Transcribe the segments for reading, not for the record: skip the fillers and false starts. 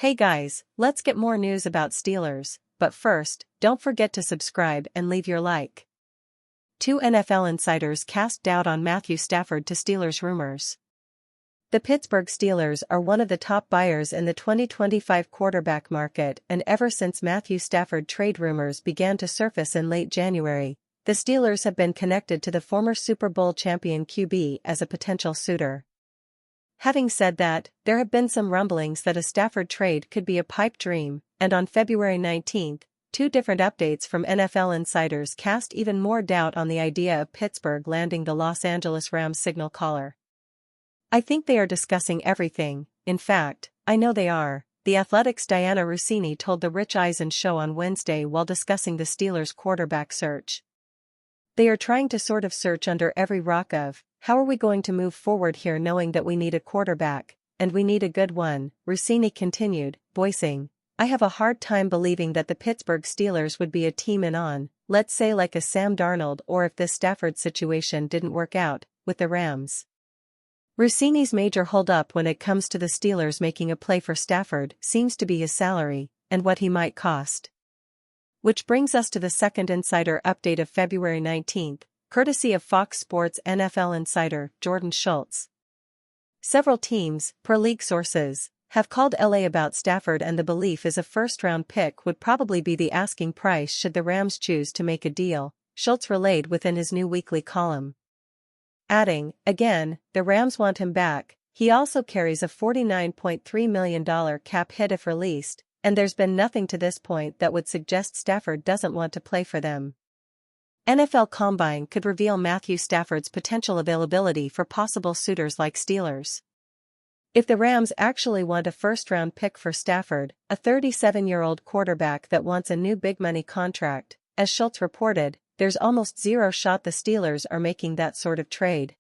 Hey guys, let's get more news about Steelers, but first, don't forget to subscribe and leave your like. Two NFL insiders cast doubt on Matthew Stafford to Steelers rumors. The Pittsburgh Steelers are one of the top buyers in the 2025 quarterback market, and ever since Matthew Stafford trade rumors began to surface in late January, the Steelers have been connected to the former Super Bowl champion QB as a potential suitor. Having said that, there have been some rumblings that a Stafford trade could be a pipe dream, and on February 19, two different updates from NFL insiders cast even more doubt on the idea of Pittsburgh landing the Los Angeles Rams signal caller. "I think they are discussing everything, in fact, I know they are," The Athletic's Diana Russini told the Rich Eisen show on Wednesday while discussing the Steelers' quarterback search. "They are trying to sort of search under every rock of, how are we going to move forward here knowing that we need a quarterback, and we need a good one," Russini continued, voicing, "I have a hard time believing that the Pittsburgh Steelers would be a team in on, let's say like a Sam Darnold or if this Stafford situation didn't work out, with the Rams." Russini's major holdup when it comes to the Steelers making a play for Stafford seems to be his salary, and what he might cost. Which brings us to the second insider update of February 19, courtesy of Fox Sports NFL insider Jordan Schultz. Several teams, per league sources, have called LA about Stafford, and the belief is a first-round pick would probably be the asking price should the Rams choose to make a deal, Schultz relayed within his new weekly column. Adding, again, the Rams want him back. He also carries a $49.3 million cap hit if released, and there's been nothing to this point that would suggest Stafford doesn't want to play for them. NFL Combine could reveal Matthew Stafford's potential availability for possible suitors like Steelers. If the Rams actually want a first-round pick for Stafford, a 37-year-old quarterback that wants a new big-money contract, as Schultz reported, there's almost zero shot the Steelers are making that sort of trade.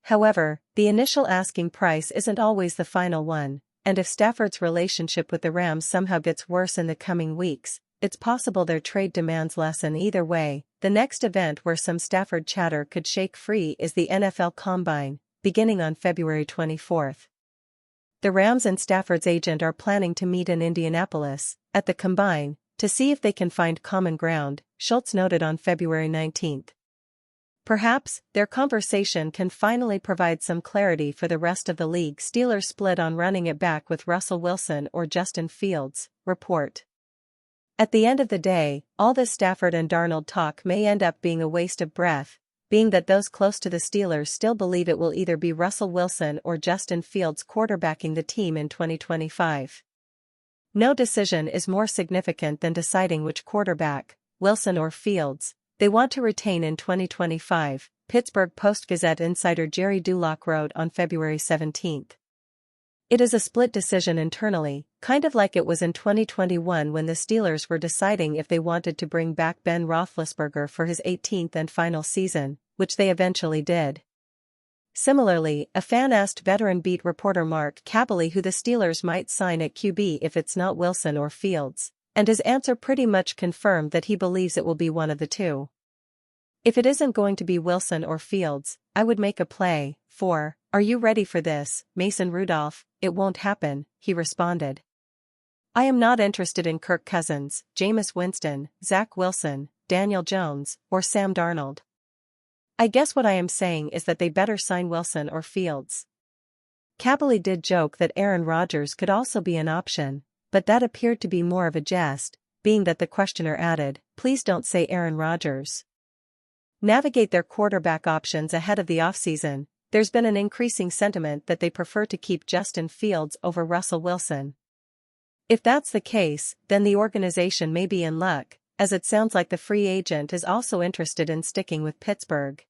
However, the initial asking price isn't always the final one, and if Stafford's relationship with the Rams somehow gets worse in the coming weeks, it's possible their trade demands lessen. Either way, the next event where some Stafford chatter could shake free is the NFL Combine, beginning on February 24. The Rams and Stafford's agent are planning to meet in Indianapolis, at the Combine, to see if they can find common ground, Schultz noted on February 19. Perhaps, their conversation can finally provide some clarity for the rest of the league. Steelers split on running it back with Russell Wilson or Justin Fields, report. At the end of the day, all this Stafford and Darnold talk may end up being a waste of breath, being that those close to the Steelers still believe it will either be Russell Wilson or Justin Fields quarterbacking the team in 2025. No decision is more significant than deciding which quarterback, Wilson or Fields, they want to retain in 2025, Pittsburgh Post-Gazette insider Jerry Dulac wrote on February 17. It is a split decision internally, kind of like it was in 2021 when the Steelers were deciding if they wanted to bring back Ben Roethlisberger for his 18th and final season, which they eventually did. Similarly, a fan asked veteran beat reporter Mark Kaboly who the Steelers might sign at QB if it's not Wilson or Fields, and his answer pretty much confirmed that he believes it will be one of the two. "If it isn't going to be Wilson or Fields, I would make a play for, are you ready for this, Mason Rudolph? It won't happen," he responded. "I am not interested in Kirk Cousins, Jameis Winston, Zach Wilson, Daniel Jones, or Sam Darnold. I guess what I am saying is that they better sign Wilson or Fields." Kaboly did joke that Aaron Rodgers could also be an option, but that appeared to be more of a jest, being that the questioner added, "Please don't say Aaron Rodgers." Navigate their quarterback options ahead of the offseason. There's been an increasing sentiment that they prefer to keep Justin Fields over Russell Wilson. If that's the case, then the organization may be in luck, as it sounds like the free agent is also interested in sticking with Pittsburgh.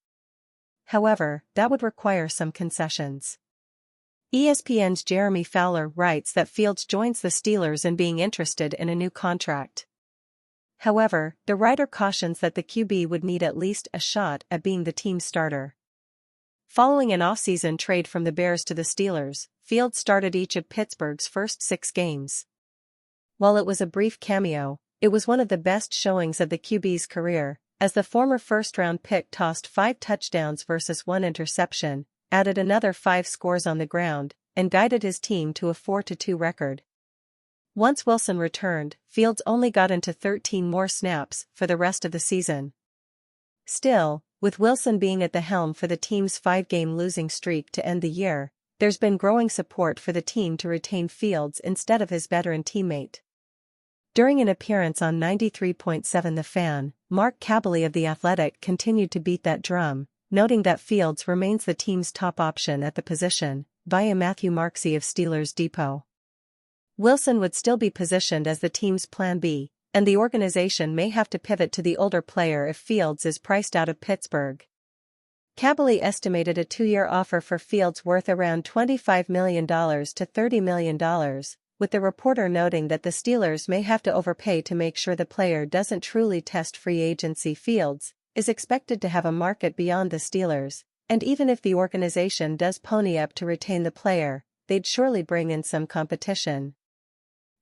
However, that would require some concessions. ESPN's Jeremy Fowler writes that Fields joins the Steelers in being interested in a new contract. However, the writer cautions that the QB would need at least a shot at being the team's starter. Following an offseason trade from the Bears to the Steelers, Fields started each of Pittsburgh's first 6 games. While it was a brief cameo, it was one of the best showings of the QB's career, as the former first-round pick tossed 5 touchdowns versus 1 interception, added another 5 scores on the ground, and guided his team to a 4-2 record. Once Wilson returned, Fields only got into 13 more snaps for the rest of the season. Still, with Wilson being at the helm for the team's 5-game losing streak to end the year, there's been growing support for the team to retain Fields instead of his veteran teammate. During an appearance on 93.7 The Fan, Mark Kaboly of The Athletic continued to beat that drum, noting that Fields remains the team's top option at the position, via Matthew Marksey of Steelers Depot. Wilson would still be positioned as the team's plan B, and the organization may have to pivot to the older player if Fields is priced out of Pittsburgh. Kaboly estimated a 2-year offer for Fields worth around $25 million to $30 million, with the reporter noting that the Steelers may have to overpay to make sure the player doesn't truly test free agency. Fields is expected to have a market beyond the Steelers, and even if the organization does pony up to retain the player, they'd surely bring in some competition.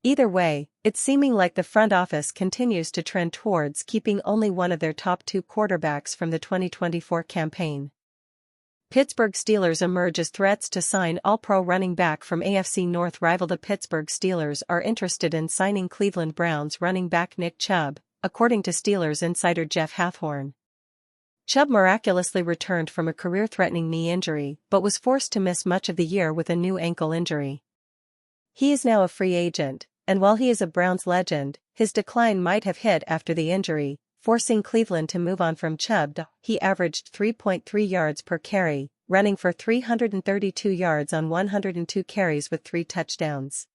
Either way, it's seeming like the front office continues to trend towards keeping only one of their top 2 quarterbacks from the 2024 campaign. Pittsburgh Steelers emerge as threats to sign All-Pro running back from AFC North rival. The Pittsburgh Steelers are interested in signing Cleveland Browns running back Nick Chubb, according to Steelers insider Jeff Hathhorn. Chubb miraculously returned from a career-threatening knee injury but was forced to miss much of the year with a new ankle injury. He is now a free agent, and while he is a Browns legend, his decline might have hit after the injury, forcing Cleveland to move on from Chubb. He averaged 3.3 yards per carry, running for 332 yards on 102 carries with 3 touchdowns.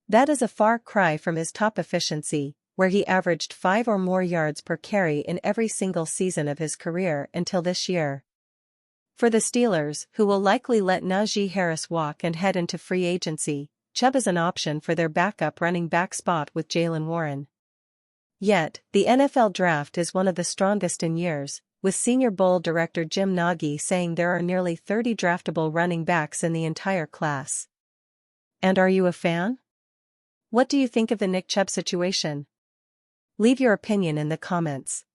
That is a far cry from his top efficiency, where he averaged 5 or more yards per carry in every single season of his career until this year. For the Steelers, who will likely let Najee Harris walk and head into free agency, Chubb is an option for their backup running back spot with Jaylen Warren. Yet, the NFL draft is one of the strongest in years, with Senior Bowl director Jim Nagy saying there are nearly 30 draftable running backs in the entire class. And are you a fan? What do you think of the Nick Chubb situation? Leave your opinion in the comments.